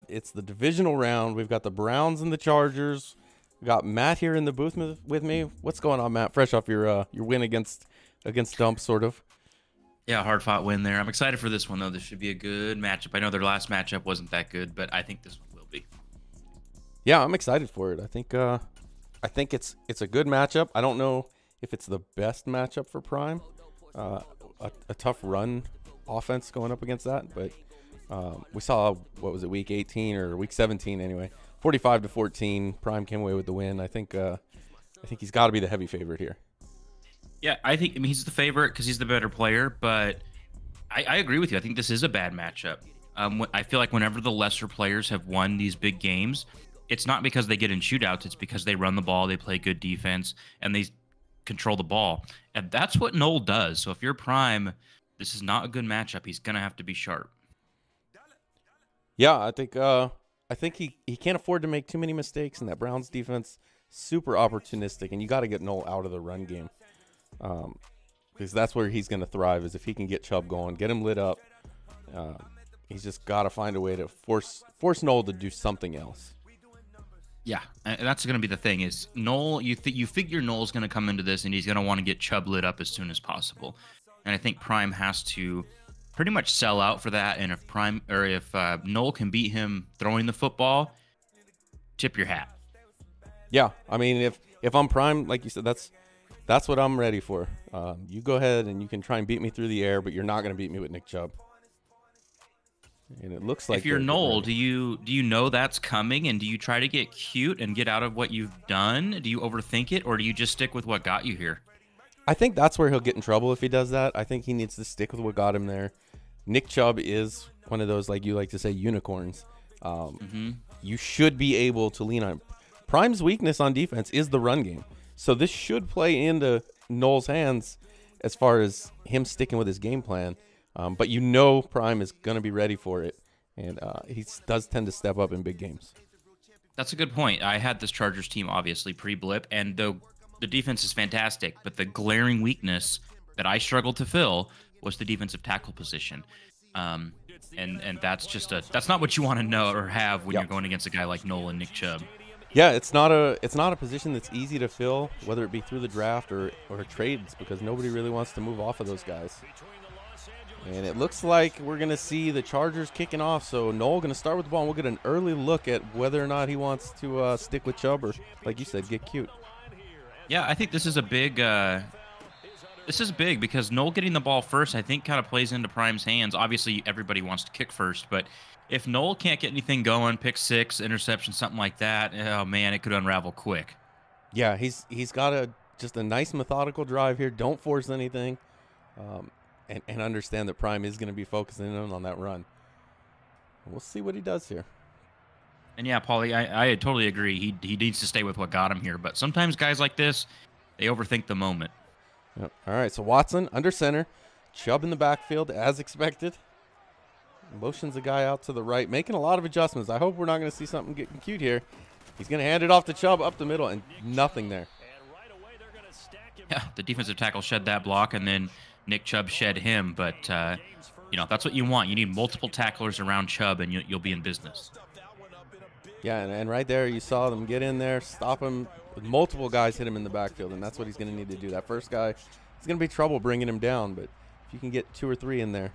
It's the divisional round. We've got the Browns and the Chargers. We got Matt here in the booth with me. What's going on, Matt? Fresh off your win against Dump, sort of. Yeah, hard fought win there. I'm excited for this one though. This should be a good matchup. I know their last matchup wasn't that good, but I think this one will be. Yeah, I'm excited for it. I think it's a good matchup. I don't know if it's the best matchup for Prime. A tough run offense going up against that, but we saw, what was it, week 18 or week 17 anyway, 45-14. Prime came away with the win. I think he's got to be the heavy favorite here. Yeah, I mean, he's the favorite because he's the better player, but I agree with you. I think this is a bad matchup. I feel like whenever the lesser players have won these big games, it's not because they get in shootouts. It's because they run the ball, they play good defense, and they control the ball. And that's what Noel does. So if you're Prime, this is not a good matchup. He's going to have to be sharp. Yeah, I think he can't afford to make too many mistakes, and that Browns defense super opportunistic, and you got to get Noel out of the run game. Because that's where he's going to thrive, is if he can get Chubb going, get him lit up. He's just got to find a way to force Noel to do something else. Yeah, and that's going to be the thing is Noel, you figure Noel's going to come into this and he's going to want to get Chubb lit up as soon as possible. And I think Prime has to pretty much sell out for that. And if Noel can beat him throwing the football, tip your hat. Yeah, I mean, if I'm Prime, like you said, that's what I'm ready for. You go ahead and you can try and beat me through the air, but you're not going to beat me with Nick Chubb. And it looks like, if you're Noel, do you know that's coming, and do you try to get cute and get out of what you've done? Do you overthink it, or do you just stick with what got you here? I think that's where he'll get in trouble if he does that. I think he needs to stick with what got him there. Nick Chubb is one of those, like you like to say, unicorns. You should be able to lean on. Prime's weakness on defense is the run game. So this should play into Noel's hands as far as him sticking with his game plan. But you know Prime is going to be ready for it, and he does tend to step up in big games. That's a good point. I had this Chargers team obviously pre-blip, and the defense is fantastic, but the glaring weakness that I struggled to fill was the defensive tackle position. And that's not what you want to know or have when you're going against a guy like Noel and Nick Chubb. Yeah, it's not a position that's easy to fill, whether it be through the draft or trades, because nobody really wants to move off of those guys. And it looks like we're going to see the Chargers kicking off. So Noel going to start with the ball, and we'll get an early look at whether or not he wants to stick with Chubb or, like you said, get cute. Yeah, I think this is a big because Noel getting the ball first, I think, kind of plays into Prime's hands. Obviously, everybody wants to kick first, but if Noel can't get anything going, pick six, interception, something like that, oh, man, it could unravel quick. Yeah, he's got just a nice methodical drive here. Don't force anything. And understand that Prime is going to be focusing in on that run. We'll see what he does here. And yeah, Paulie, I totally agree. He needs to stay with what got him here. But sometimes guys like this, they overthink the moment. Yep. All right, so Watson under center. Chubb in the backfield, as expected. Motions the guy out to the right, making a lot of adjustments. I hope we're not going to see something getting cute here. He's going to hand it off to Chubb up the middle, and nothing there. Yeah, the defensive tackle shed that block, and then Nick Chubb shed him, but that's what you want. You need multiple tacklers around Chubb, and you'll be in business. Yeah, and right there you saw them get in there, stop him. Multiple guys hit him in the backfield, and that's what he's going to need to do. That first guy, it's going to be trouble bringing him down, but if you can get 2 or 3 in there.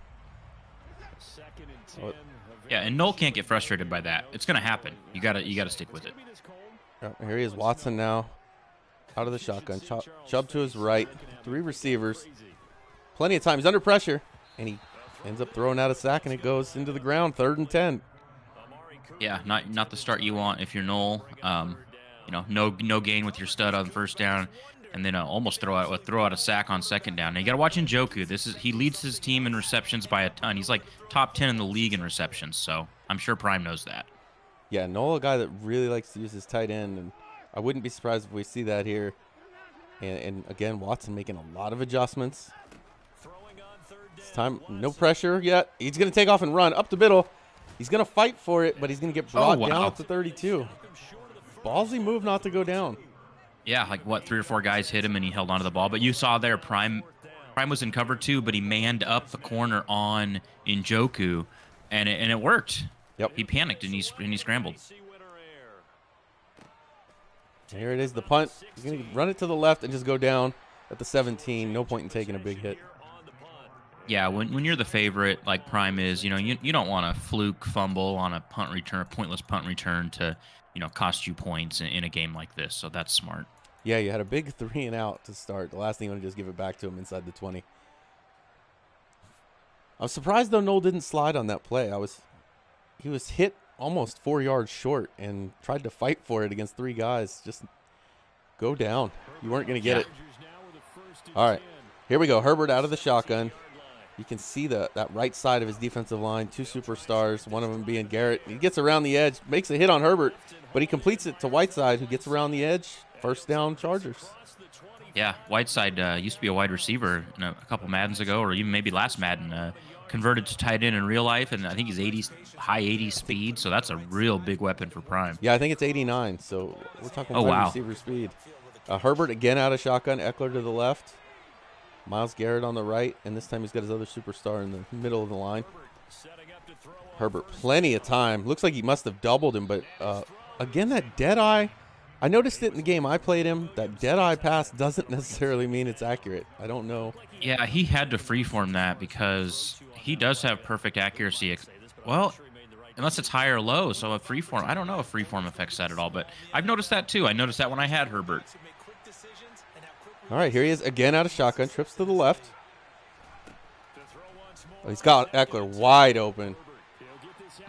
Yeah, and Noel can't get frustrated by that. It's going to happen. You gotta stick with it. Here he is, Watson now, out of the shotgun. Chubb to his right, 3 receivers. Plenty of time. He's under pressure, and he ends up throwing out a sack, and it goes into the ground, 3rd and 10. Yeah, not the start you want if you're Noel. No gain with your stud on first down, and then almost throw out a sack on second down. Now you got to watch Njoku. He leads his team in receptions by a ton. He's like top 10 in the league in receptions, so I'm sure Prime knows that. Yeah, Noel, a guy that really likes to use his tight end, and I wouldn't be surprised if we see that here. And again, Watson making a lot of adjustments. This time, no pressure yet. He's going to take off and run up the middle. He's going to fight for it, but he's going to get brought down at the 32. Ballsy move not to go down. Yeah, like 3 or 4 guys hit him, and he held onto the ball. But you saw there, Prime was in cover 2, but he manned up the corner on Njoku, and it worked. Yep. He panicked and he scrambled. Here it is, the punt. He's going to run it to the left and just go down at the 17. No point in taking a big hit. Yeah, when you're the favorite, like Prime is, you don't want a fluke fumble on a punt return, a pointless punt return to, cost you points in a game like this. So that's smart. Yeah, you had a big 3 and out to start. The last thing you want to just give it back to him inside the 20. I'm surprised though Noel didn't slide on that play. He was hit almost 4 yards short and tried to fight for it against 3 guys. Just go down. You weren't going to get it. All right, here we go. Herbert out of the shotgun. You can see that right side of his defensive line, 2 superstars, one of them being Garrett. He gets around the edge, makes a hit on Herbert, but he completes it to Whiteside, who gets around the edge. First down, Chargers. Yeah, Whiteside used to be a wide receiver a couple Maddens ago, or even maybe last Madden. Converted to tight end in real life, and I think he's high 80 speed, so that's a real big weapon for Prime. Yeah, I think it's 89, so we're talking wide receiver speed. Herbert again out of shotgun, Eckler to the left. Myles Garrett on the right, and this time he's got his other superstar in the middle of the line. Herbert, plenty of time. Looks like he must have doubled him, but again, that dead eye. I noticed it in the game I played him. That dead eye pass doesn't necessarily mean it's accurate. I don't know. Yeah, he had to freeform that because he does have perfect accuracy. Well, unless it's high or low, so a freeform. I don't know if freeform affects that at all, but I've noticed that too. I noticed that when I had Herbert. All right, here he is again out of shotgun. Trips to the left. Oh, he's got Eckler wide open.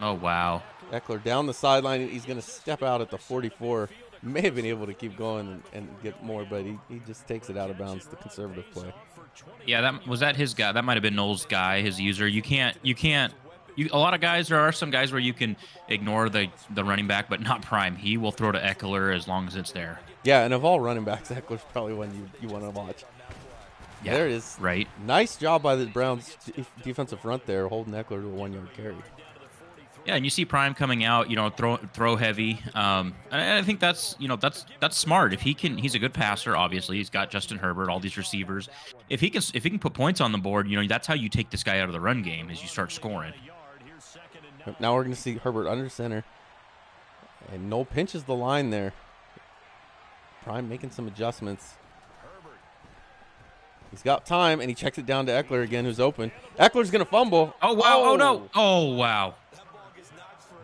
Oh, wow. Eckler down the sideline. He's going to step out at the 44. May have been able to keep going and get more, but he just takes it out of bounds, the conservative play. Yeah, was that his guy? That might have been Noel's guy, his user. You can't. A lot of guys, there are some guys where you can ignore the running back, but not Prime. He will throw to Eckler as long as it's there. Yeah, and of all running backs, Eckler's probably one you want to watch. Yeah, there it is. Right. Nice job by the Browns defensive front there, holding Eckler to a 1-yard carry. Yeah, and you see Prime coming out, throw heavy. And I think that's smart. If he can, he's a good passer. Obviously, he's got Justin Herbert, all these receivers. If he can put points on the board, that's how you take this guy out of the run game, is you start scoring. Now we're going to see Herbert under center, and Noel pinches the line there. Prime making some adjustments. He's got time, and he checks it down to Eckler again, who's open. Eckler's going to fumble. Oh, wow. Oh, no. Oh, wow.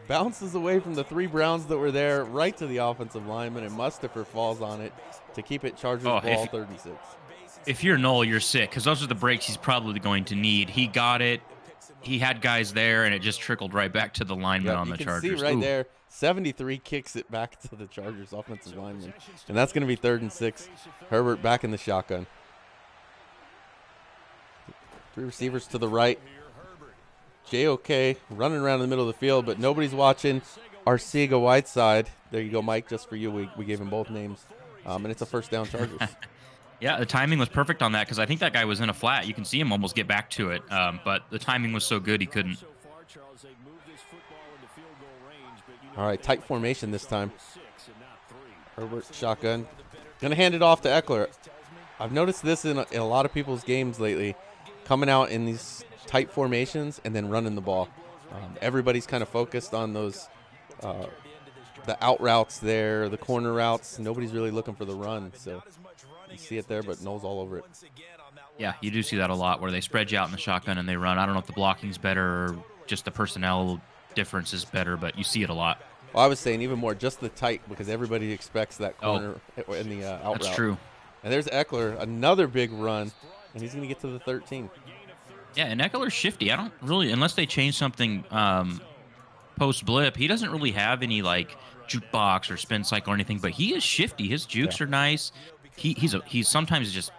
Bounces away from the 3 Browns that were there right to the offensive lineman, and Mustafa falls on it to keep it Chargers ball 36. If you're Noel, you're sick, because those are the breaks he's probably going to need. He got it. He had guys there, and it just trickled right back to the lineman on the Chargers. You can see right there, 73 kicks it back to the Chargers offensive lineman, and that's going to be 3rd and 6. Herbert back in the shotgun. 3 receivers to the right. JOK running around in the middle of the field, but nobody's watching. Arcega Whiteside. There you go, Mike, just for you. We gave him both names, and it's a first down Chargers. Yeah, the timing was perfect on that because I think that guy was in a flat. You can see him almost get back to it, but the timing was so good he couldn't. All right, tight formation this time. Herbert shotgun. Going to hand it off to Eckler. I've noticed this in a lot of people's games lately, coming out in these tight formations and then running the ball. Everybody's kind of focused on those the out routes there, the corner routes. Nobody's really looking for the run, so you see it there, but Noel's all over it. Yeah, you do see that a lot where they spread you out in the shotgun and they run. I don't know if the blocking's better or just the personnel difference is better, but you see it a lot. Well, I was saying even more just the tight because everybody expects that corner in the out route. That's true. And there's Eckler, another big run, and he's going to get to the 13. Yeah, and Eckler's shifty. I don't really, unless they change something post-blip, he doesn't really have any, like, jukebox or spin cycle or anything, but he is shifty. His jukes are nice. He's sometimes just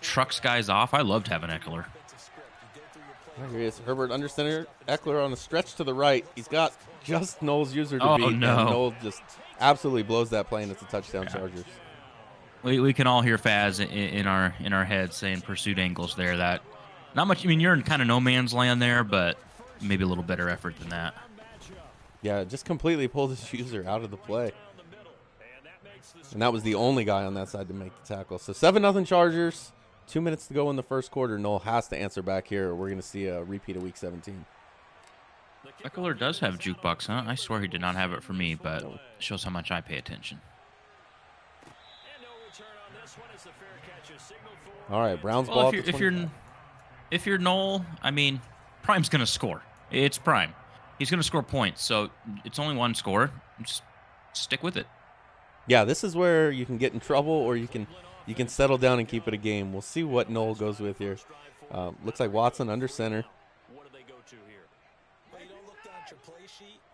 trucks guys off. I loved having Eckler. Here he is, Herbert under center. Eckler on a stretch to the right. He's got just Noel's user to beat. No. And Noel just absolutely blows that play, and it's a touchdown Chargers. We can all hear Faz in our heads saying pursuit angles there. That not much. I mean, you're in kind of no man's land there, but maybe a little better effort than that. Yeah, just completely pulled his user out of the play. And that was the only guy on that side to make the tackle. So 7-0 Chargers. 2 minutes to go in the first quarter. Noel has to answer back here, or we're going to see a repeat of Week 17. Eckler does have jukebox, huh? I swear he did not have it for me, but it shows how much I pay attention. All right, Browns ball. If you're Noel, I mean, Prime's gonna score. It's Prime. He's gonna score points, so it's only one score. Just stick with it. Yeah, this is where you can get in trouble, or you can settle down and keep it a game. We'll see what Noel goes with here. Looks like Watson under center.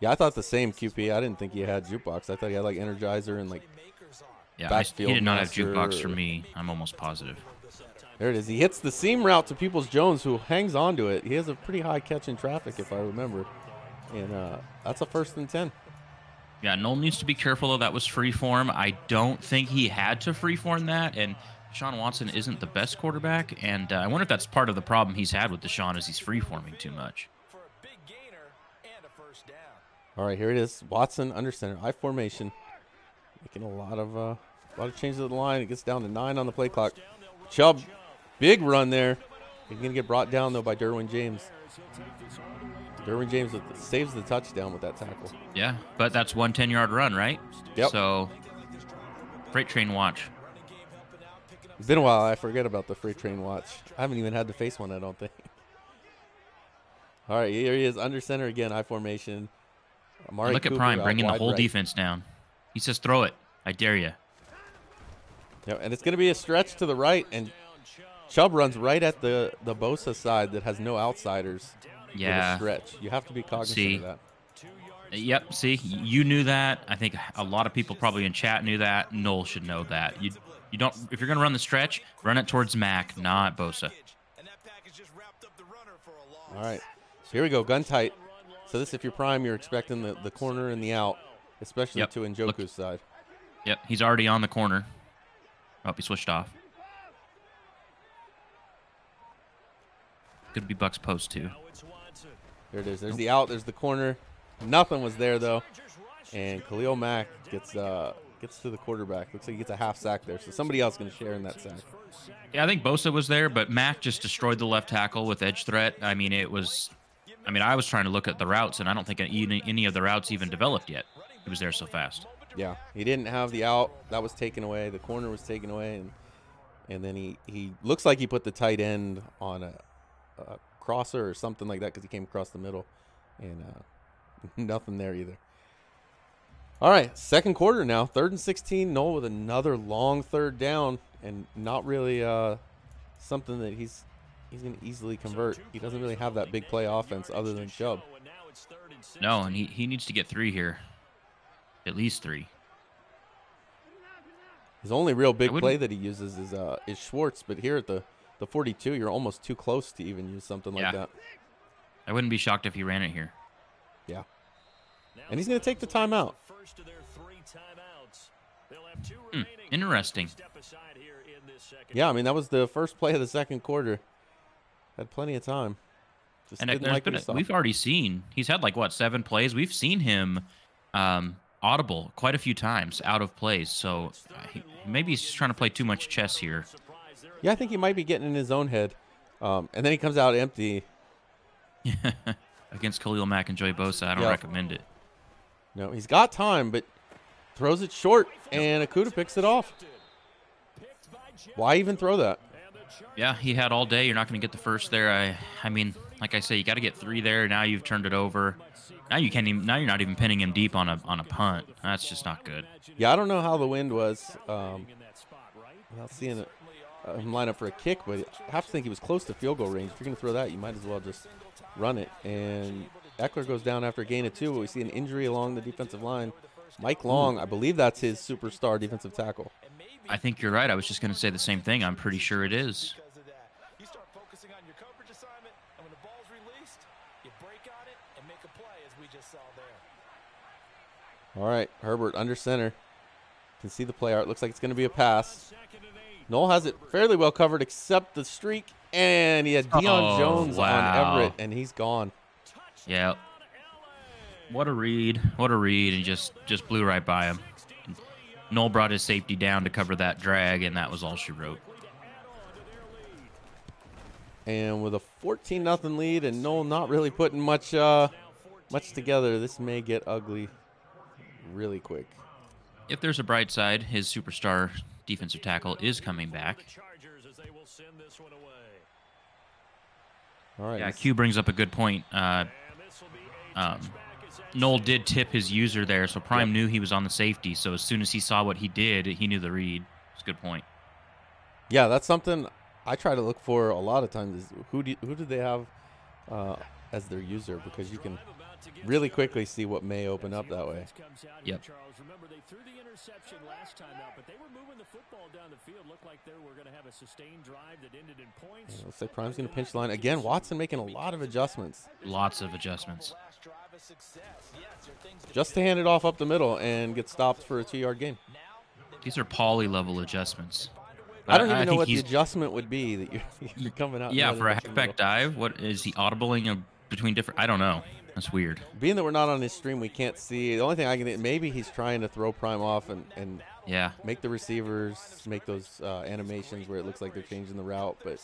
Yeah, I thought the same, QP. I didn't think he had jukebox. I thought he had like Energizer and like backfield. He did not have master. jukebox for me. I'm almost positive. There it is. He hits the seam route to Peoples-Jones, who hangs on to it. He has a pretty high catch in traffic, if I remember. And that's a 1st and 10. Yeah, Noel needs to be careful, though. That was freeform. I don't think he had to freeform that. And Deshaun Watson isn't the best quarterback. And I wonder if that's part of the problem he's had with Deshaun is he's freeforming too much. All right, here it is. Watson under center, I formation, making a lot of changes at the line. It gets down to 9 on the play clock. Chubb, big run there. He's gonna get brought down though by Derwin James. Derwin James saves the touchdown with that tackle. Yeah, but that's one 10-yard run, right? Yep. So, freight train watch. It's been a while. I forget about the freight train watch. I haven't even had to face one, I don't think. All right, here he is under center again, I formation. Look at Prime bringing the whole defense down. He says, throw it. I dare you. Yeah, and it's going to be a stretch to the right, and Chubb runs right at the Bosa side that has no outsiders. Yeah. With a stretch. You have to be cognizant of that. Yep, see, you knew that. I think a lot of people probably in chat knew that. Noel should know that. You don't. If you're going to run the stretch, run it towards Mac, not Bosa. All right. So here we go, gun tight. So this, if you're Prime, you're expecting the corner and the out, especially to Njoku's side. Yep, he's already on the corner. Oh, he switched off. Could be Bucks post, too. There it is. There's the out. There's the corner. Nothing was there, though. And Khalil Mack gets to the quarterback. Looks like he gets a half sack there. So somebody else going to share in that sack. Yeah, I think Bosa was there, but Mack just destroyed the left tackle with edge threat. I mean, I was trying to look at the routes, and I don't think any of the routes even developed yet. He was there so fast. Yeah, he didn't have the out. That was taken away. The corner was taken away, and then he looks like he put the tight end on a crosser or something like that because he came across the middle, and nothing there either. All right, second quarter now, 3rd and 16. Noel with another long 3rd down, and not really something that he's going to easily convert. He doesn't really have that big play offense other than Chubb. No, and he needs to get 3 here. At least 3. His only real big play that he uses is Schwartz, but here at the 42, you're almost too close to even use something like that. I wouldn't be shocked if he ran it here. Yeah. And he's going to take the timeout. Interesting. Yeah, I mean, that was the first play of the second quarter. Had plenty of time. Just and we've already seen, he's had 7 plays. We've seen him audible quite a few times out of plays. So maybe he's just trying to play too much chess here. Yeah, I think he might be getting in his own head. And then he comes out empty. Against Khalil Mack and Joey Bosa, I don't recommend it. No, he's got time, but throws it short, and Okudah picks it off. Why even throw that? Yeah, he had all day. You're not going to get the first there. I mean, like I say, you got to get 3 there. Now you've turned it over. Now you can't even. Now you're not even pinning him deep on a punt. That's just not good. Yeah, I don't know how the wind was. Without seeing him line up for a kick, but I have to think he was close to field goal range. If you're going to throw that, you might as well just run it. And Eckler goes down after a gain of 2, but we see an injury along the defensive line. Mike Long, I believe that's his superstar defensive tackle. I think you're right. I was just going to say the same thing. I'm pretty sure it is. All right, Herbert under center. Can see the play art. Looks like it's going to be a pass. Noel has it fairly well covered except the streak, and he had Deion Jones on Everett, and he's gone. Yeah. What a read. What a read, and just blew right by him. Noel brought his safety down to cover that drag, and that was all she wrote. And with a 14-0 lead, and Noel not really putting much much together, this may get ugly really quick. If there's a bright side, his superstar defensive tackle is coming back. All right. Yeah, Q brings up a good point. Noel did tip his user there, so Prime knew he was on the safety. So as soon as he saw what he did, he knew the read. It's a good point. Yeah, that's something I try to look for a lot of times. Is who do they have as their user, because you can really quickly see what may open up that way. Yep. Remember, they threw the interception last time out, but they were moving the football down the field. Looked like they were going to have a sustained drive that ended in points. Looks like Prime's going to pinch the line again. Watson making a lot of adjustments. Lots of adjustments. Just to hand it off up the middle and get stopped for a 2-yard gain. These are Pauly level adjustments. I don't even know what the adjustment would be that you're coming out. Yeah, for a halfback dive, what is he audibling between different? I don't know. That's weird. Being that we're not on his stream, we can't see. The only thing I can, maybe he's trying to throw Prime off and yeah, make the receivers make those animations where it looks like they're changing the route. But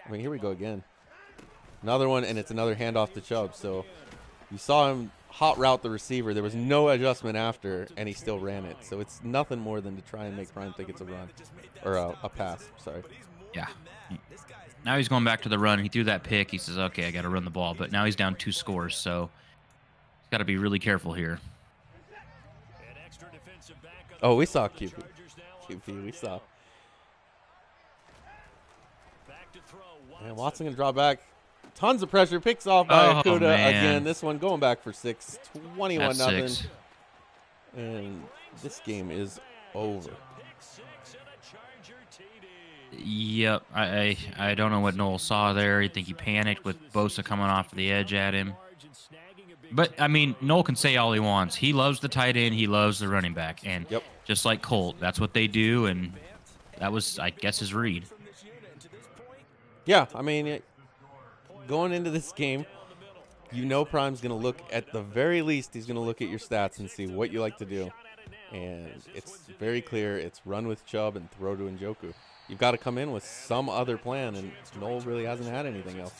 I mean, here we go again. Another one, and it's another handoff to Chubb. So you saw him hot route the receiver. There was no adjustment after, and he still ran it. So it's nothing more than to try and make Prime think it's a run or a pass. Sorry. Yeah. Now he's going back to the run. He threw that pick. He says, okay, I got to run the ball. But now he's down 2 scores, so he's got to be really careful here. Oh, we saw QP. QP, we saw. And Watson going to draw back. Tons of pressure. Picks off by Okuda again. This one going back for 6. 21-0. And this game is over. Yep, I don't know what Noel saw there. I think he panicked with Bosa coming off the edge at him. But, I mean, Noel can say all he wants. He loves the tight end. He loves the running back. And just like Colt, that's what they do. And that was, I guess, his read. Yeah, I mean, going into this game, you know Prime's going to look, at the very least, he's going to look at your stats and see what you like to do. And it's very clear it's run with Chubb and throw to Njoku. You've got to come in with some other plan, and Noel really hasn't had anything else.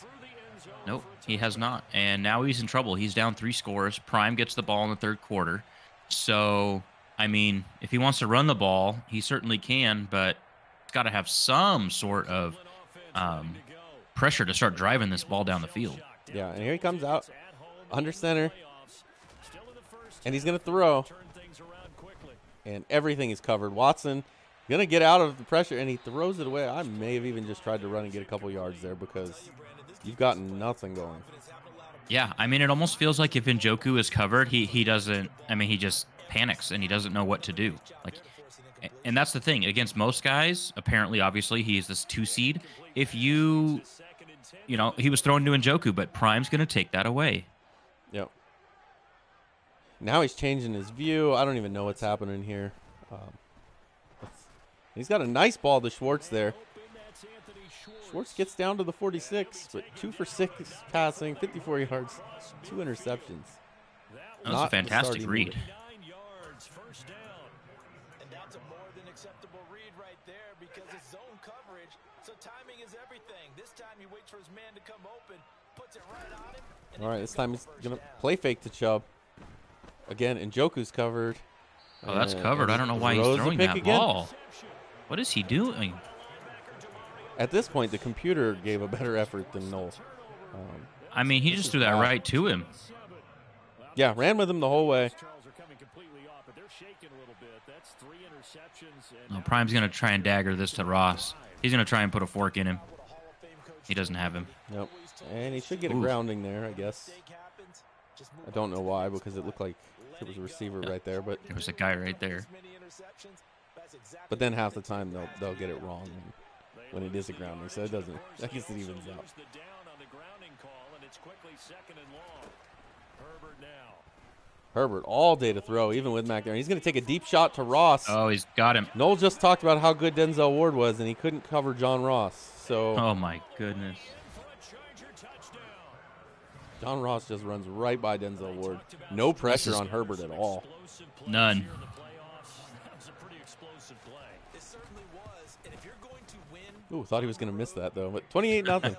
Nope, he has not. And now he's in trouble. He's down 3 scores. Prime gets the ball in the 3rd quarter. So, I mean, if he wants to run the ball, he certainly can, but he's got to have some sort of pressure to start driving this ball down the field. Yeah, and here he comes out under center, and he's going to throw, and everything is covered. Watson going to get out of the pressure, and he throws it away. I may have even just tried to run and get a couple yards there because you've got nothing going. Yeah, I mean, it almost feels like if Njoku is covered, he doesn't, I mean, he just panics and he doesn't know what to do. Like, and that's the thing. Against most guys, apparently, obviously, he's this 2 seed. If you know, he was thrown to Njoku, but Prime's going to take that away. Yep. Now he's changing his view. I don't even know what's happening here. He's got a nice ball to Schwartz there. Schwartz gets down to the 46, but 2 for 6 passing, 54 yards, 2 interceptions. That was a fantastic read. And that's a more than acceptable read right there because it's zone coverage, so timing is everything. This time he waits for his man to come open, puts it right on him. All right, this time he's going to play fake to Chubb. Again, Njoku's covered. Oh, that's covered. I don't know why he's throwing that ball. What is he doing? At this point, the computer gave a better effort than Noel. I mean, he just threw that right to him. Yeah, ran with him the whole way. No, Prime's going to try and dagger this to Ross. He's going to try and put a fork in him. He doesn't have him. Nope. And he should get a grounding there, I guess. I don't know why, because it looked like there was a receiver right there. But there was a guy right there. But then half the time they'll get it wrong when it is a grounding, so it doesn't. I guess it evens out. Herbert all day to throw, even with Mac there. He's going to take a deep shot to Ross. Oh, he's got him. Noel just talked about how good Denzel Ward was, and he couldn't cover John Ross. So. Oh my goodness. John Ross just runs right by Denzel Ward. No pressure on Herbert at all. None. Ooh, thought he was going to miss that, though. But 28-0.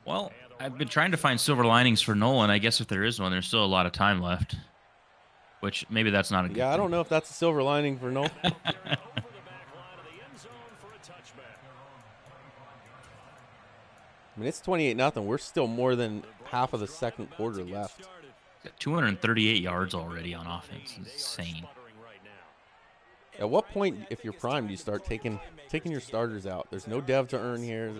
Well, I've been trying to find silver linings for Nolan. I guess if there is one, there's still a lot of time left. Which maybe that's not a good thing. I don't know if that's a silver lining for Nolan. I mean, it's 28-0. We're still more than half of the second quarter left. He's got 238 yards already on offense. It's insane. At what point, if you're prime, do you start taking your starters out? There's no dev to earn here.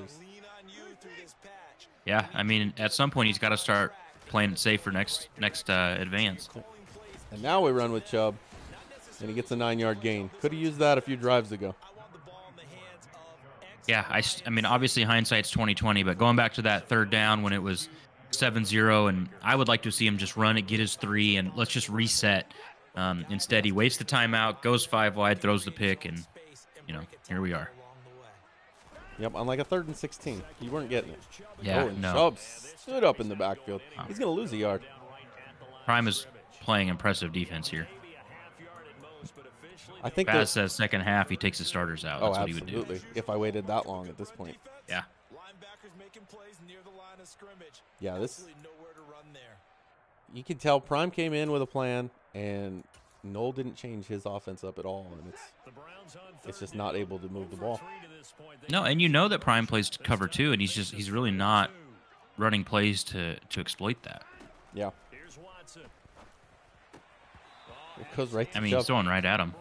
Yeah, I mean, at some point he's got to start playing it safe for next advance. And now we run with Chubb, and he gets a 9-yard gain. Could have used that a few drives ago. Yeah, I mean, obviously hindsight's 20/20, but going back to that third down when it was 7-0, and I would like to see him just run it, get his 3, and let's just reset. Instead, he waits the timeout, goes 5 wide, throws the pick, and, here we are. Yep, on like a 3rd and 16. You weren't getting it. Yeah, and no. Chubb stood up in the backfield. He's going to lose a yard. Prime is playing impressive defense here. I think Baz says second half he takes his starters out. That's what he would do. Absolutely. If I waited that long at this point. Yeah. Yeah, you can tell Prime came in with a plan, and Noel didn't change his offense up at all, and it's just not able to move the ball. No, and you know that Prime plays cover 2, and he's really not running plays to exploit that. Yeah. It goes right to I mean, Chubb. he's throwing right at him.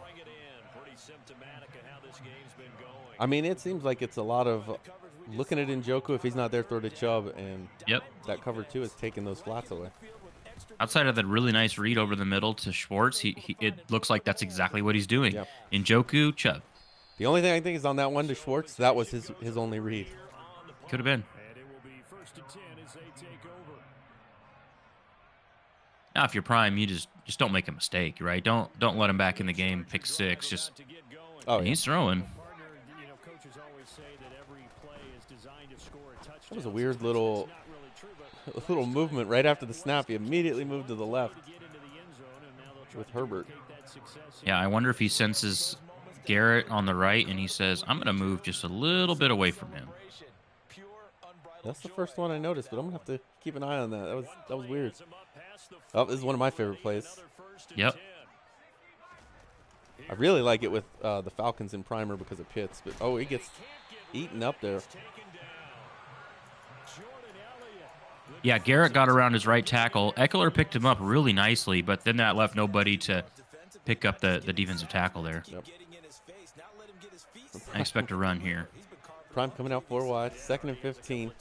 I mean, it seems like it's a lot of looking at Njoku. If he's not there, throw to Chubb, and that cover 2 is taking those flats away. Outside of that really nice read over the middle to Schwartz, it looks like that's exactly what he's doing. Yep. Njoku, Chubb. The only thing I think is on that one to Schwartz, that was his only read. Could have been. Now, if you're Prime, you just don't make a mistake, right? Don't let him back in the game. Pick 6. Just he's throwing. That was a weird little movement right after the snap. He immediately moved to the left with Herbert. Yeah, I wonder if he senses Garrett on the right and he says, I'm going to move just a little bit away from him. That's the first one I noticed, but I'm going to have to keep an eye on that. That was weird. Oh, this is one of my favorite plays. Yep. I really like it with the Falcons in primer because of Pitts, but he gets eaten up there. Yeah, Garrett got around his right tackle. Eckler picked him up really nicely, but then that left nobody to pick up the defensive tackle there. Yep. I expect a run here. Prime coming out 4 wide, 2nd and 15.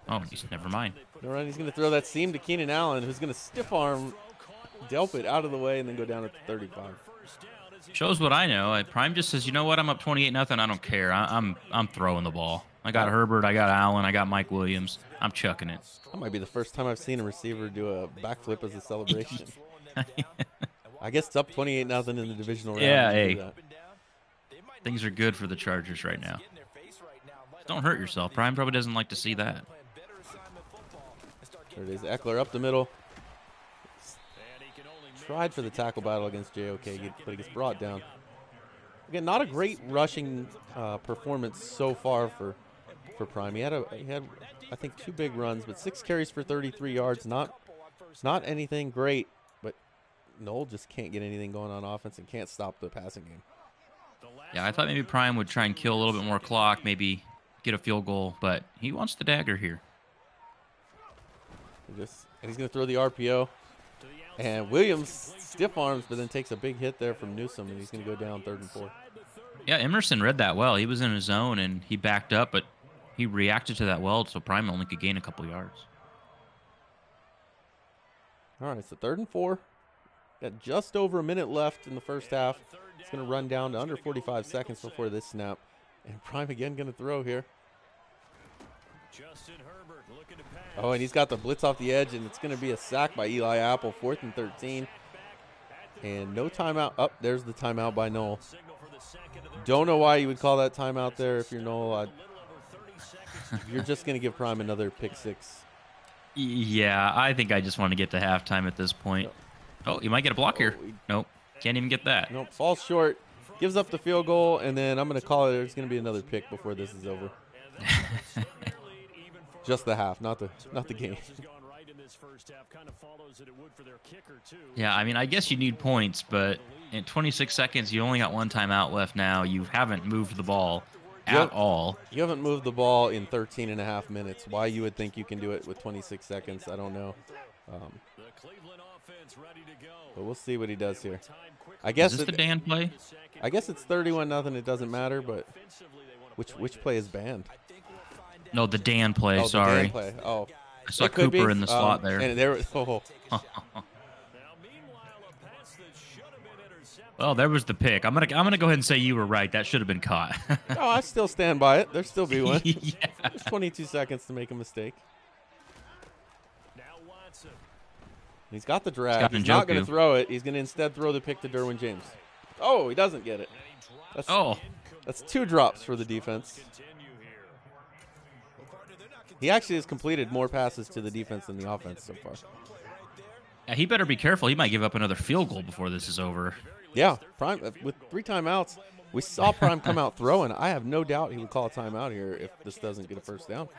Oh, never mind. No run. He's going to throw that seam to Keenan Allen, who's going to stiff arm Delpit out of the way and then go down at the 35. Shows what I know. Prime just says, you know what? I'm up 28-0. I don't care. I'm throwing the ball. I got Herbert. I got Allen. I got Mike Williams. I'm chucking it. That might be the first time I've seen a receiver do a backflip as a celebration. I guess it's up 28-0 in the divisional round. Yeah, hey. Things are good for the Chargers right now. Don't hurt yourself. Prime probably doesn't like to see that. There it is. Eckler up the middle. Tried for the tackle battle against JOK, but he gets brought down. Again, not a great rushing performance so far for Prime. He had I think 2 big runs, but 6 carries for 33 yards. Not anything great, but Noel just can't get anything going on offense and can't stop the passing game. Yeah, I thought maybe Prime would try and kill a little bit more clock, maybe get a field goal, but he wants the dagger here. And he's going to throw the RPO. And Williams stiff arms, but then takes a big hit there from Newsome, and he's going to go down 3rd and 4. Yeah, Emerson read that well. He was in his zone, and he backed up, but he reacted to that well, so Prime only could gain a couple yards. All right, so 3rd and 4. Got just over a minute left in the first half. It's going to run down to under 45 seconds before this snap. And Prime again going to throw here. Oh, and he's got the blitz off the edge, and it's going to be a sack by Eli Apple, 4th and 13. And no timeout. Oh, there's the timeout by Noel. Don't know why you would call that timeout there if you're Noel. You're just going to give Prime another pick 6. Yeah, I think I just want to get to halftime at this point. Oh, you might get a block here. Nope, can't even get that. Nope, falls short. Gives up the field goal, and then I'm going to call it. There's going to be another pick before this is over. Just the half, not the game. Yeah, I mean, I guess you need points, but in 26 seconds, you only got one timeout left now. You haven't moved the ball at all. You haven't moved the ball in 13 and a half minutes. Why you would think you can do it with 26 seconds, I don't know. But we'll see what he does here. I guess Is this the Dan play? I guess it's 31-0. It doesn't matter, but which play is banned? No, the Dan play. Oh, sorry. the Dan play. Oh, I saw Cooper in the slot there. And there. Oh. Well, there was the pick. I'm gonna go ahead and say you were right. That should have been caught. No, I still stand by it. There'll still be one. Yeah. There's 22 seconds to make a mistake. He's got the drag. He's not going to throw it. He's going to instead throw the pick to Derwin James. Oh, he doesn't get it. That's 2 drops for the defense. He actually has completed more passes to the defense than the offense so far. Yeah, he better be careful. He might give up another field goal before this is over. Yeah, Prime with 3 timeouts. We saw Prime come out throwing. I have no doubt he would call a timeout here if this doesn't get a first down.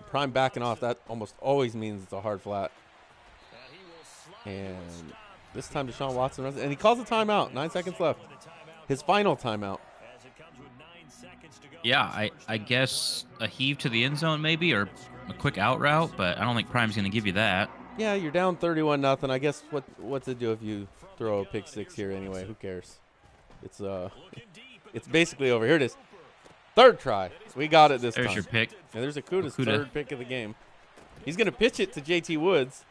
Prime backing off, that almost always means it's a hard flat. And this time Deshaun Watson runs, and he calls a timeout. 9 seconds left. His final timeout. Yeah, I guess a heave to the end zone maybe, or a quick out route, but I don't think Prime's going to give you that. Yeah, you're down 31-0. I guess what's it do if you throw a pick 6 here anyway? Who cares? It's basically over. Here it is. 3rd try. We got it this time. There's your pick. And there's Okuda's 3rd pick of the game. He's going to pitch it to JT Woods,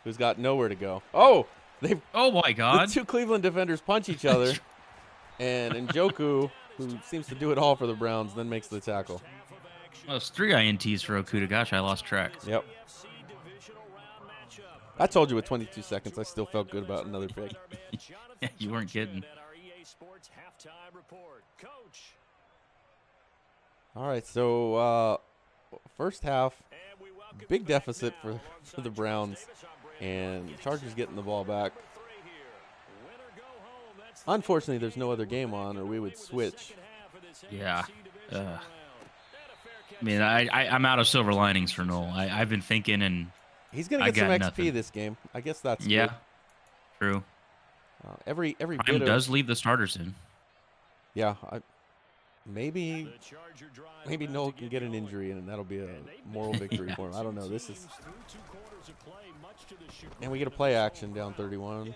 who's got nowhere to go. Oh, oh my God. The 2 Cleveland defenders punch each other, and Njoku, who seems to do it all for the Browns, then makes the tackle. Well, it's 3 INTs for Okuda. Gosh, I lost track. Yep. I told you with 22 seconds, I still felt good about another pick. Yeah, you weren't kidding. All right, so first half, big deficit for the Browns, and the Chargers getting the ball back. Unfortunately, there's no other game on, or we would switch. Yeah. I mean, I'm out of silver linings for Noel. I've been thinking, and he's going to get some XP this game. I guess that's good. True. Every Prime does leave the starters in. Yeah, maybe Noel can get an injury, and that'll be a moral victory for him. I don't know. And we get a play action down 31,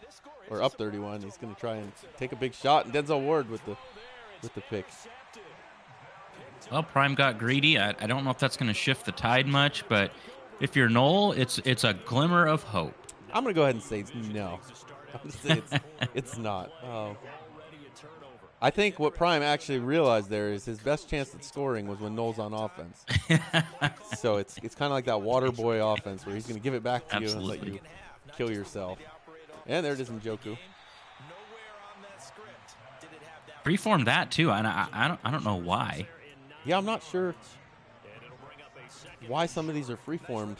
or up 31. He's going to try and take a big shot, and Denzel Ward with the pick. Well, Prime got greedy. I don't know if that's going to shift the tide much, but if you're Noel, it's a glimmer of hope. I'm going to go ahead and say no. I'm going to say it's not. I think what Prime actually realized there is his best chance at scoring was when Noel's on offense. So it's kind of like that water boy offense where he's going to give it back to you and let you kill yourself. And there it is in Njoku. Freeform that too, and I don't know why. Yeah, I'm not sure why some of these are freeformed.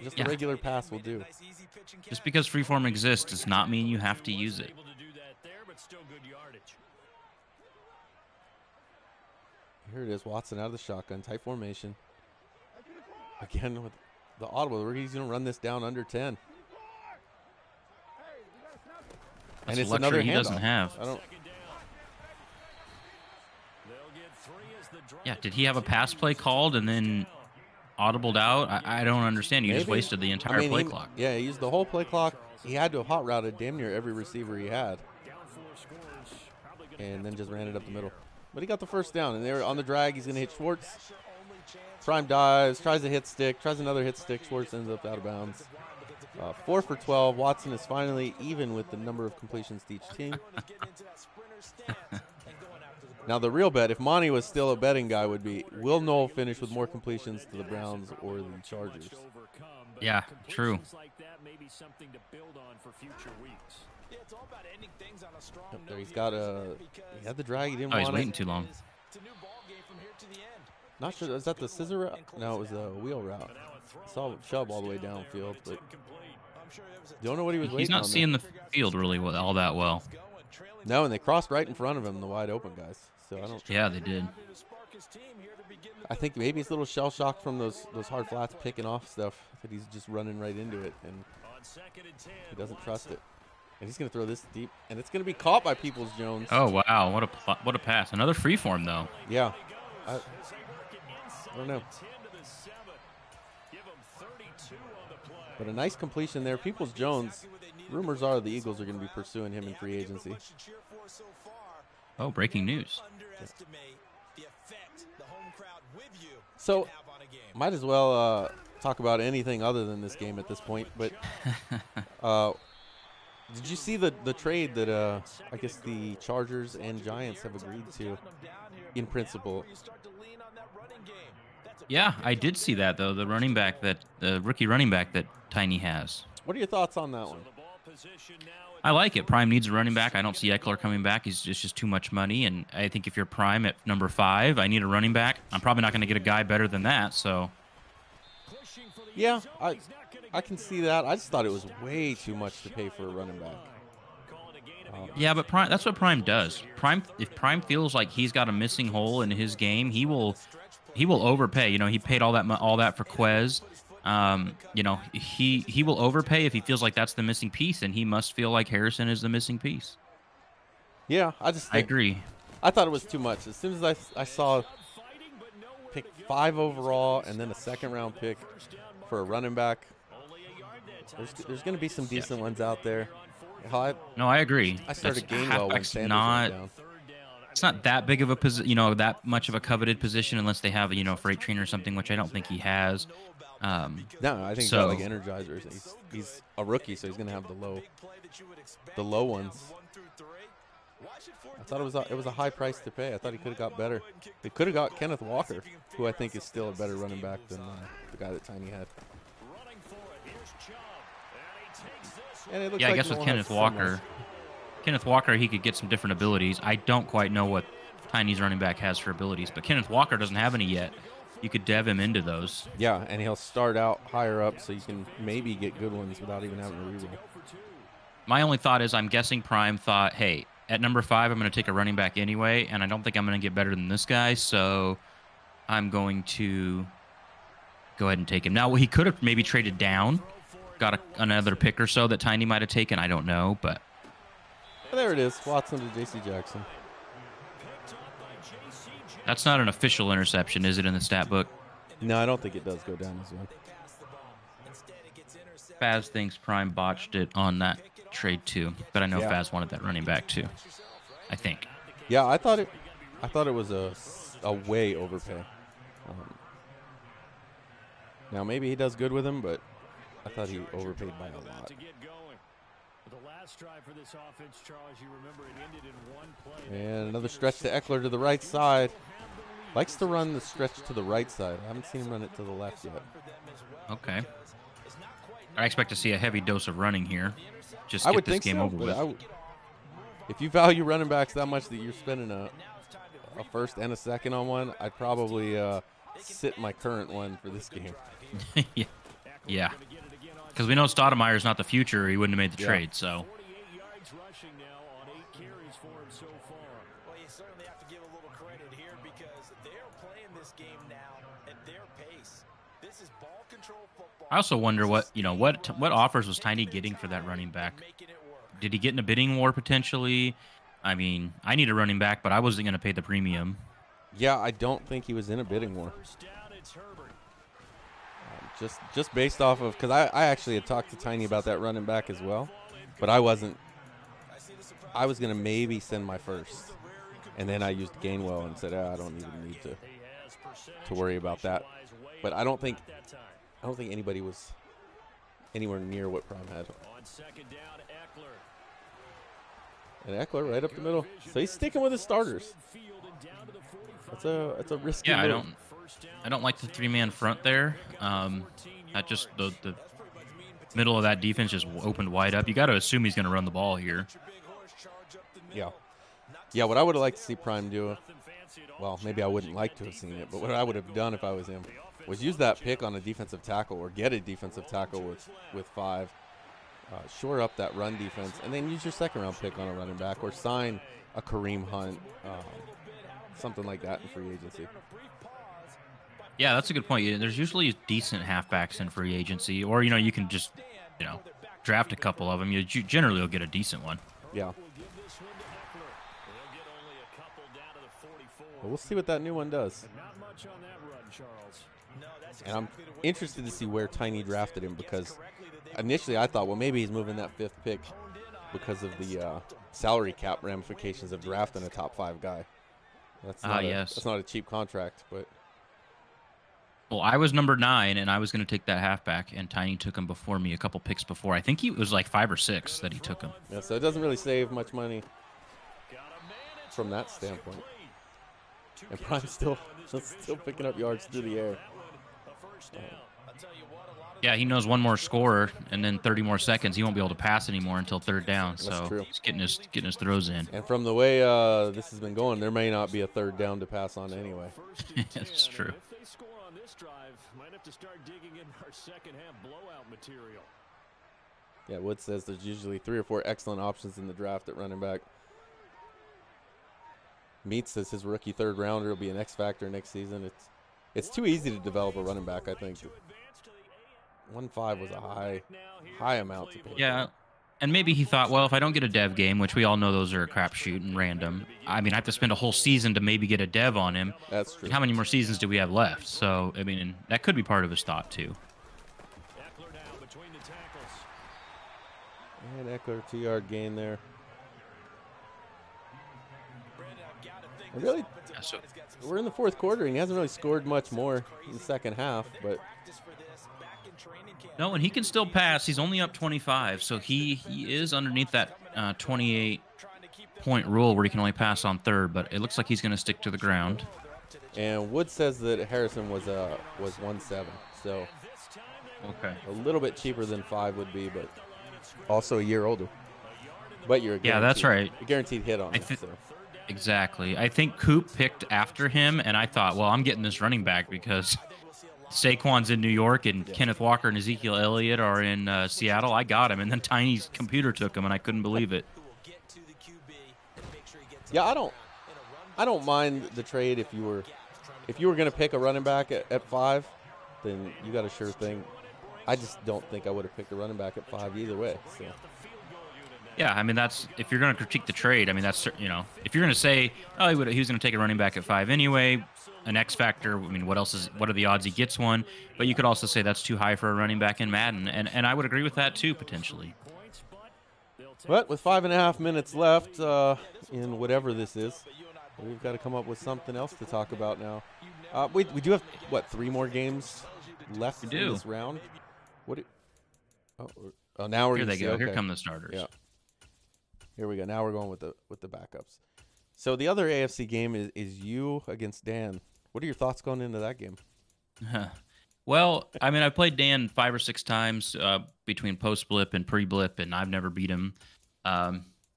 Just a regular pass will do. Just because freeform exists does not mean you have to use it. Here it is, Watson out of the shotgun, tight formation. Again with the audible, he's going to run this down under 10. That's and it's another he doesn't have. Yeah, did he have a pass play called and then audibled out? I don't understand. You just wasted the entire play clock. Yeah, he used the whole play clock. He had to have hot routed damn near every receiver he had. And then just ran it up the middle. But he got the first down, and they're on the drag. He's going to hit Schwartz. Prime dives, tries a hit stick, tries another hit stick. Schwartz ends up out of bounds. 4 for 12. Watson is finally even with the number of completions to each team. Now, the real bet, if Monty was still a betting guy, would be, will Noel finish with more completions to the Browns or the Chargers? Yeah, true. Up there, he's got he had the drag, he didn't want it. He's waiting too long. Not sure, is that the scissor route? No, it was the wheel route. I saw Chubb all the way downfield, but don't know what he was waiting on. He's not seeing the field really all that well. No, and they crossed right in front of him, the wide open guys. So I don't. Yeah, they did. I think maybe he's a little shell shocked from those hard flats picking off stuff that he's just running right into it, and he doesn't trust it. And he's gonna throw this deep, and it's gonna be caught by Peoples-Jones. Oh wow, what a pass! Another free form though. Yeah, I don't know. But a nice completion there. Peoples-Jones. Rumors are the Eagles are going to be pursuing him in free agency. Oh, breaking news. So, might as well talk about anything other than this game at this point. But did you see the trade that I guess the Chargers and Giants have agreed to in principle? Yeah, I did see that though. The rookie running back that Tiny has. What are your thoughts on that one? I like it. Prime needs a running back. I don't see Eckler coming back. It's just too much money. And I think if you're Prime at number 5, I need a running back. I'm probably not going to get a guy better than that. So, yeah, I can see that. I just thought it was way too much to pay for a running back. Yeah, but Prime, that's what Prime does. If Prime feels like he's got a missing hole in his game, he will overpay. You know, he paid all that for Quez. You know, he will overpay if he feels like that's the missing piece, and he must feel like Harrison is the missing piece. Yeah, I agree. I thought it was too much. As soon as I saw pick 5 overall and then a second-round pick for a running back, there's going to be some decent ones out there. No, I agree. I started Gainwell when Sanders went down. It's not that big of a position, that much of a coveted position, unless they have a freight train or something, which I don't think he has. No, I think he's got like energizers. He's a rookie, so he's gonna have the low ones. I thought it was a high price to pay. I thought he could have got better. They could have got Kenneth Walker, who I think is still a better running back than the guy that Tiny had. And it looks I like guess with Kenneth Walker, he could get some different abilities. I don't quite know what Tiny's running back has for abilities, but Kenneth Walker doesn't have any yet. You could dev him into those. Yeah, and he'll start out higher up, so you can maybe get good ones without even having to reroll. My only thought is I'm guessing Prime thought, hey, at number 5, I'm going to take a running back anyway, and I don't think I'm going to get better than this guy, so I'm going to go ahead and take him. Now, he could have maybe traded down, got another pick or so that Tiny might have taken. I don't know, but... There it is, Watson to J.C. Jackson. That's not an official interception, is it, in the stat book? No, I don't think it does go down as one. Faz thinks Prime botched it on that trade too, but I know Faz wanted that running back too. I think. Yeah, I thought it was a way overpay. Now maybe he does good with him, but I thought he overpaid by a lot. And another stretch to Eckler to the right side. Likes to run the stretch to the right side. I haven't seen him run it to the left yet. Okay. I expect to see a heavy dose of running here. Just I get would this think game so, over with. If you value running backs that much that you're spending a first and a second on one, I'd probably sit my current one for this game. Yeah. Because we know Stoudemire's not the future. He wouldn't have made the trade, so... I also wonder what offers was Tiny getting for that running back? Did he get in a bidding war potentially? I mean, I need a running back, but I wasn't going to pay the premium. Yeah, I don't think he was in a bidding war. Just based off of, because I actually had talked to Tiny about that running back as well, but I wasn't. I was going to maybe send my first, and then I used Gainwell and said, I don't even need to worry about that. But I don't think anybody was anywhere near what Prime had. And Eckler right up the middle. So he's sticking with his starters. That's a risky move. I don't like the 3-man front there. That just the middle of that defense just opened wide up. You got to assume he's going to run the ball here. Yeah, what I would have liked to see Prime do, well, maybe I wouldn't like to have seen it, but what I would have done if I was him was use that pick on a defensive tackle or get a defensive tackle with 5 shore up that run defense, and then use your second-round pick on a running back or sign a Kareem Hunt, something like that in free agency. Yeah, that's a good point. There's usually decent halfbacks in free agency, or you can just draft a couple of them. You generally will get a decent one. Yeah. But we'll see what that new one does. And I'm interested to see where Tiny drafted him, because initially I thought, well, maybe he's moving that 5th pick because of the salary cap ramifications of drafting a top 5 guy. That's not a cheap contract, but. Well, I was number 9, and I was going to take that halfback, and Tiny took him before me, a couple picks before. I think it was like 5 or 6 that he took him. Yeah, so it doesn't really save much money from that standpoint. And Prime's still picking up yards through the air. Yeah, he knows one more score, and then 30 more seconds. He won't be able to pass anymore until 3rd down. That's so true. He's getting his throws in. And from the way this has been going, there may not be a 3rd down to pass on anyway. That's true. If they score on this drive, might have to start digging in our second half blowout material. Yeah, Wood says there's usually 3 or 4 excellent options in the draft at running back. Meat says his rookie 3rd rounder will be an X factor next season. It's too easy to develop a running back, I think. 1.5 was a high amount to pay. Yeah, and maybe he thought, well, if I don't get a dev game, which we all know those are a crapshoot and random, I mean, I have to spend a whole season to maybe get a dev on him. That's true. And how many more seasons do we have left? So, I mean, that could be part of his thought, too. And Eckler 2-yard gain there. Really, we're in the 4th quarter, and he hasn't really scored much more in the second half, but. No, and he can still pass. He's only up 25, so he is underneath that 28-point rule where he can only pass on 3rd, but it looks like he's going to stick to the ground. And Wood says that Harrison was 1.7, so okay, a little bit cheaper than 5 would be, but also a year older. But you're that's right. A guaranteed hit on it. So. Exactly. I think Coop picked after him, and I thought, well, I'm getting this running back because Saquon's in New York and Kenneth Walker and Ezekiel Elliott are in Seattle. I got him, and then Tiny's computer took him, and I couldn't believe it. Yeah, I don't mind the trade if you were going to pick a running back at 5, then you got a sure thing. I just don't think I would have picked a running back at 5 either way. So. Yeah, I mean, that's if you're going to critique the trade. I mean, that's if you're going to say, oh, he was going to take a running back at 5 anyway, an X factor. I mean, what are the odds he gets one? But you could also say that's too high for a running back in Madden, and I would agree with that too potentially. But with 5.5 minutes left in whatever this is, we've got to come up with something else to talk about now. We do have 3 more games left in this round. Oh, now we're here they go. Okay. Here come the starters. Yeah. Here we go. Now we're going with the backups. So the other AFC game is you against Dan. What are your thoughts going into that game? Well, I mean, I played Dan 5 or 6 times between post-blip and pre-blip, and I've never beat him.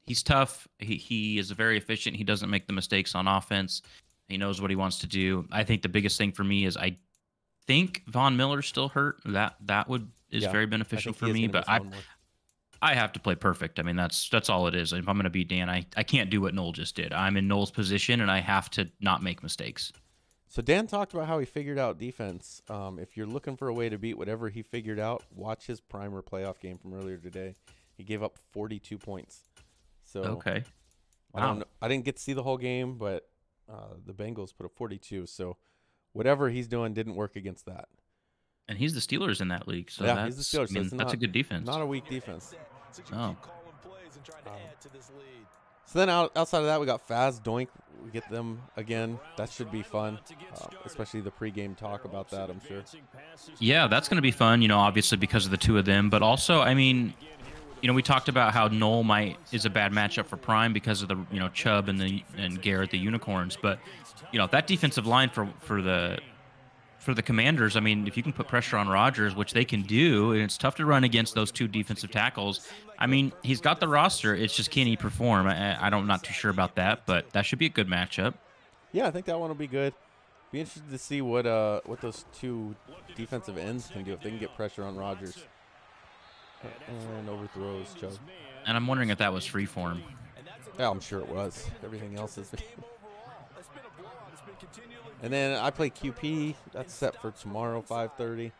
He's tough. He is very efficient. He doesn't make the mistakes on offense. He knows what he wants to do. I think the biggest thing for me is I think Von Miller's still hurt. That is very beneficial for me, but I have to play perfect. I mean, that's all it is. If I'm going to beat Dan, I can't do what Noel just did. I'm in Noel's position, and I have to not make mistakes. So Dan talked about how he figured out defense. If you're looking for a way to beat whatever he figured out, watch his primer playoff game from earlier today. He gave up 42 points. So okay, wow. I didn't get to see the whole game, but the Bengals put up 42. So whatever he's doing didn't work against that. And he's the Steelers in that league, so yeah, he's the Steelers. I mean, that's a good defense. Not a weak defense. Oh. So then outside of that, we got Faz, Doink. We get them again. That should be fun, especially the pregame talk about that, I'm sure. Yeah, that's going to be fun, obviously because of the 2 of them. But also, I mean, we talked about how Noel is a bad matchup for Prime because of the, Chubb and Garrett, the Unicorns. But, that defensive line for the Commanders, I mean, if you can put pressure on Rodgers, which they can do, and it's tough to run against those 2 defensive tackles. I mean, he's got the roster. It's just, can he perform? I'm not too sure about that, but that should be a good matchup. Yeah, I think that one will be good. Be interested to see what those 2 defensive ends can do if they can get pressure on Rodgers. And overthrows Chubb. And I'm wondering if that was free form. Yeah, I'm sure it was. Everything else is. And then I play QP. That's set for tomorrow, 5:30.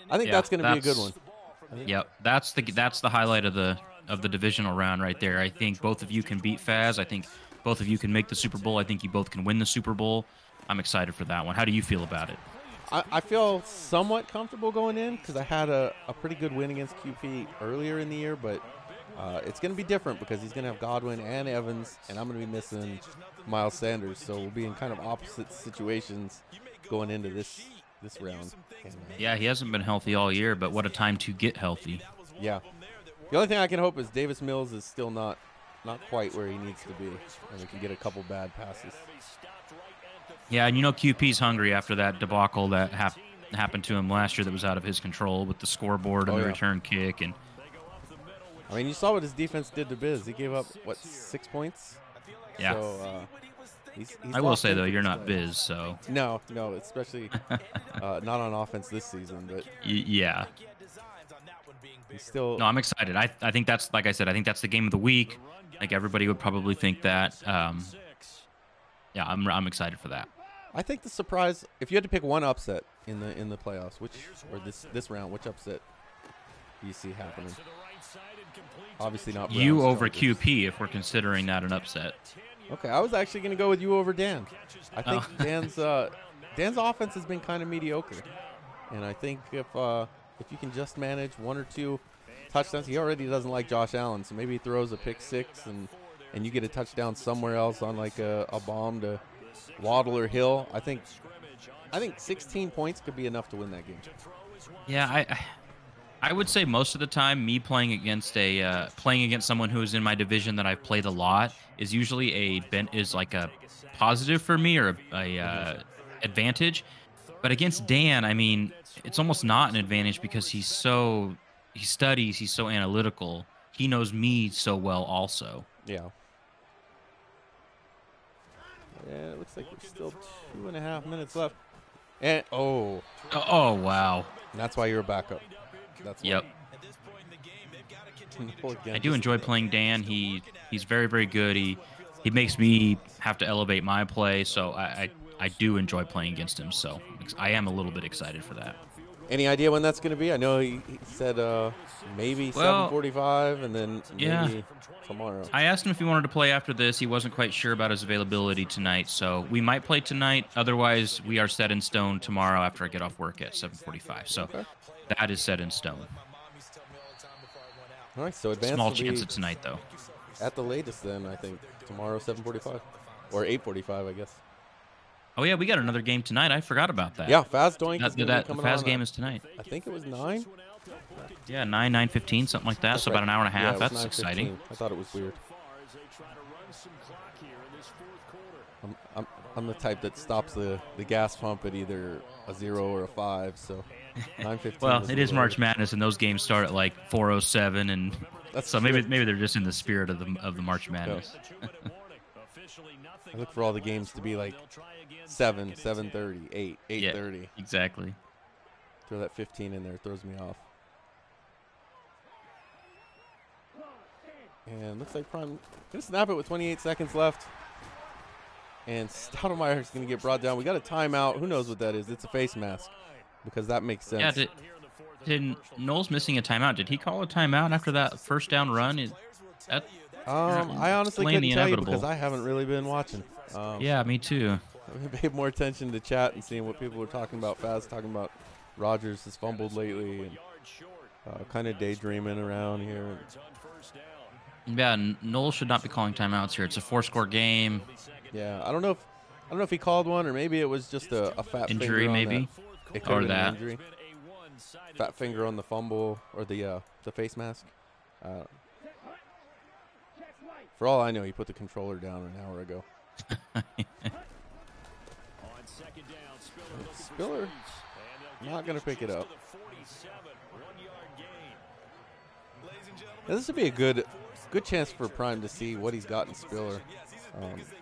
I think that's going to be a good one. Yep, that's the highlight of the divisional round right there. I think both of you can beat Faz. I think both of you can make the Super Bowl. I think you both can win the Super Bowl. I'm excited for that one. How do you feel about it? I feel somewhat comfortable going in because I had a pretty good win against QP earlier in the year, but it's going to be different because he's going to have Godwin and Evans, and I'm going to be missing Miles Sanders. So we'll be in kind of opposite situations going into this round. And, yeah, he hasn't been healthy all year, but what a time to get healthy. Yeah. The only thing I can hope is Davis Mills is still not quite where he needs to be, and we can get a couple bad passes. Yeah, and QP's hungry after that debacle that happened to him last year that was out of his control with the scoreboard and the return kick. And I mean, you saw what his defense did to Biz. He gave up, 6 points? Yeah. So, he's I will say, though, you're not Biz, so. No, especially not on offense this season. But yeah. He's still. No, I'm excited. I think that's, like I said, I think that's the game of the week. Like everybody would probably think that. Yeah, I'm excited for that. I think the surprise, if you had to pick one upset in the playoffs, this round, which upset do you see happening? Obviously not Browns, you over Chargers. QP if we're considering that an upset. Okay, I was actually going to go with you over Dan. I think Dan's offense has been kind of mediocre, and I think if you can just manage one or two touchdowns, he already doesn't like Josh Allen, so maybe he throws a pick six and you get a touchdown somewhere else on like a bomb to Waddle or Hill. I think 16 points could be enough to win that game. Yeah, I would say most of the time, me playing against someone who is in my division that I've played a lot is usually like a positive for me or a advantage. But against Dan, I mean, it's almost not an advantage because he studies, he's so analytical. He knows me so well also. Yeah. Yeah, it looks like there's still 2.5 minutes left. And oh wow. And that's why you're a backup. That's why. Yep. I do enjoy playing Dan. He's very, very good. He makes me have to elevate my play, so I do enjoy playing against him. So I am a little bit excited for that. Any idea when that's going to be? I know he said maybe 7:45 and then maybe tomorrow. I asked him if he wanted to play after this. He wasn't quite sure about his availability tonight, so we might play tonight. Otherwise, we are set in stone tomorrow after I get off work at 7:45. So that is set in stone. All right, so advance. Small chance of tonight, though. At the latest, then I think tomorrow 7:45 or 8:45, I guess. Oh yeah, we got another game tonight. I forgot about that. Yeah, Faz Doink is the Faz game is tonight. I think it was 9. Yeah, 9:15, something like that. That's so right. about an hour and a half. Yeah, that's exciting. I thought it was weird. I'm the type that stops the gas pump at either a 0 or a 5. So 9:15. Well, it is March Madness, and those games start at like 4:07, and so maybe they're just in the spirit of the March Madness. I look for all the games to be like 7, 7:30, 8, 8:30. Yeah, exactly. Throw that 15 in there, it throws me off. And looks like Prime gonna snap it with 28 seconds left. And Stoudemire is gonna get brought down. We got a timeout. Who knows what that is? It's a face mask because that makes sense. Yeah. Did Knowles missing a timeout? Did he call a timeout after that first down run? I honestly couldn't tell you because I haven't really been watching. Yeah, me too. I paid more attention to chat and seeing what people were talking about. Faz talking about Rodgers has fumbled lately and kind of daydreaming around here. Yeah, Knowles should not be calling timeouts here. It's a 4-score game. Yeah, I don't know if he called one or maybe it was just a fat injury, finger on maybe, that. or that injury. Fat finger on the fumble or the face mask. For all I know, he put the controller down an hour ago. Spiller not going to pick it up. Now, this would be a good chance for Prime to see what he's got in Spiller.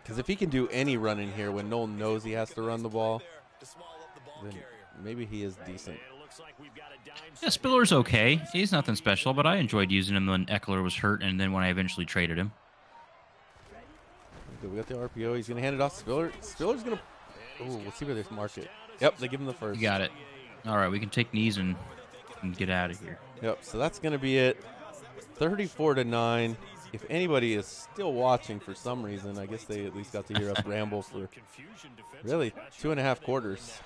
Because if he can do any run in here when Nolan knows he has to run the ball, then maybe he is decent. Yeah, Spiller's okay. He's nothing special, but I enjoyed using him when Eckler was hurt and then when I eventually traded him. Okay, we got the RPO. He's going to hand it off to Spiller. Spiller's going to... Oh, we'll see where they mark it. Yep, they give him the first. You got it. All right, we can take knees and get out of here. Yep, so that's going to be it. 34-9. If anybody is still watching for some reason, I guess they at least got to hear us ramble for really 2.5 quarters.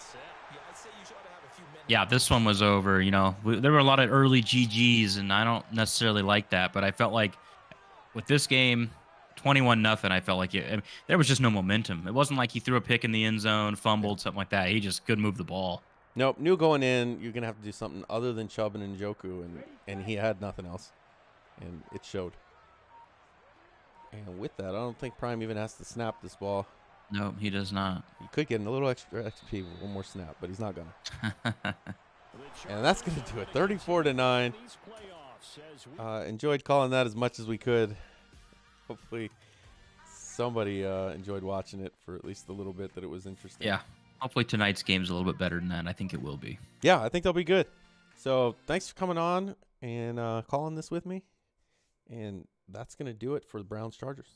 Yeah, this one was over. You know, there were a lot of early GGs, and I don't necessarily like that. But I felt like with this game, 21-0, I felt like there was just no momentum. It wasn't like he threw a pick in the end zone, fumbled, something like that. He just couldn't move the ball. Nope, knew going in, you're going to have to do something other than Chubb and Njoku, and he had nothing else, and it showed. And with that, I don't think Prime even has to snap this ball. No, he does not. He could get a little extra XP with one more snap, but he's not going to. And that's going to do it, 34-9. Enjoyed calling that as much as we could. Hopefully somebody enjoyed watching it for at least a little bit, that it was interesting. Yeah. Hopefully tonight's game's a little bit better than that. I think it will be. Yeah, I think they'll be good. So thanks for coming on and calling this with me. And that's going to do it for the Browns-Chargers.